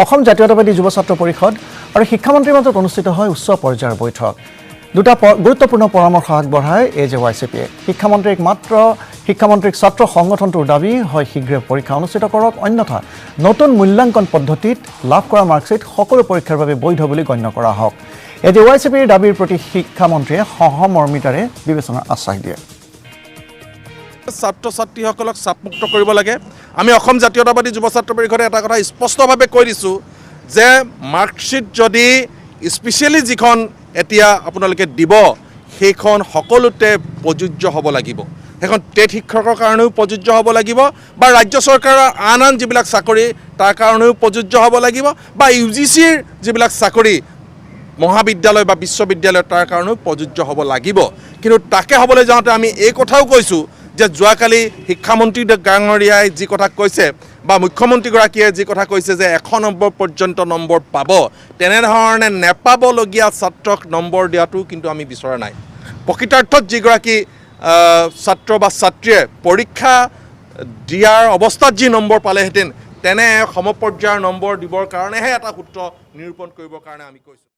অসম জাতীয়তাবাদী যুৱ ছাত্ৰ পৰিষদ আৰু শিক্ষামন্ত্ৰীৰ মাজত অনুষ্ঠিত হয় উচ্চ পৰ্যায়ৰ বৈঠক। দুটা গুৰুত্বপূৰ্ণ পৰামৰ্শ আগবঢ়ায় AJYCPয়ে। শিক্ষামন্ত্ৰীক ছাত্ৰ সংগঠনটোৰ দাবী হয় শীঘ্ৰে পৰীক্ষা অনুষ্ঠিত কৰক, অন্যথা নতুন মূল্যাংকন পদ্ধতিত লাভ কৰা মাৰ্কশ্বিট সকলো পৰীক্ষাৰ বাবে বৈধ বুলি গণ্য কৰা হওক। AJYCPৰ দাবীৰ প্ৰতি শিক্ষামন্ত্ৰীয়ে সহমৰ্মিতাৰে বিবেচনাৰ আশ্বাস দিয়ে। ছাত্ৰ ছাত্ৰীসকলক চাপমুক্ত কৰিব লাগে। আমি অসম জাতীয়তাবাদী যুৱ ছাত্ৰ পৰিষদে এটা কথা স্পষ্টভাৱে কৈ দিছোঁ যে মাৰ্কশ্বিট যদি স্পেচিয়েলি যিখন এতিয়া আপোনালোকে দিব সেইখন সকলোতে প্ৰযোজ্য হ'ব লাগিব। সেইখন টেট শিক্ষকৰ কাৰণেও প্ৰযোজ্য হ'ব লাগিব বা ৰাজ্য চৰকাৰৰ আন যিবিলাক চাকৰি তাৰ কাৰণেও প্ৰযোজ্য হ'ব লাগিব বা UGCৰ যিবিলাক চাকৰি মহাবিদ্যালয় বা বিশ্ববিদ্যালয় তাৰ কাৰণেও প্ৰযোজ্য হ'ব লাগিব। কিন্তু তাকে হ'বলৈ যাওঁতে আমি এই কথাও কৈছোঁ যে যোৱাকালি শিক্ষামন্ত্ৰী ডাঙৰীয়াই যি কথা কৈছে বা মুখ্যমন্ত্ৰীগৰাকীয়ে যি কথা কৈছে যে 100 নম্বৰ পৰ্যন্ত নম্বৰ পাব, তেনেধৰণে নেপাবলগীয়া ছাত্ৰক নম্বৰ দিয়াটো কিন্তু আমি বিচৰা নাই। প্ৰকৃতাৰ্থত যিগৰাকী ছাত্ৰ বা ছাত্ৰীয়ে পৰীক্ষা দিয়াৰ অৱস্থাত যি নম্বৰ পালেহেঁতেন তেনে সমপৰ্যায়ৰ নম্বৰ দিবৰ কাৰণেহে এটা সূত্ৰ নিৰূপণ কৰিবৰ কাৰণে আমি কৈছোঁ।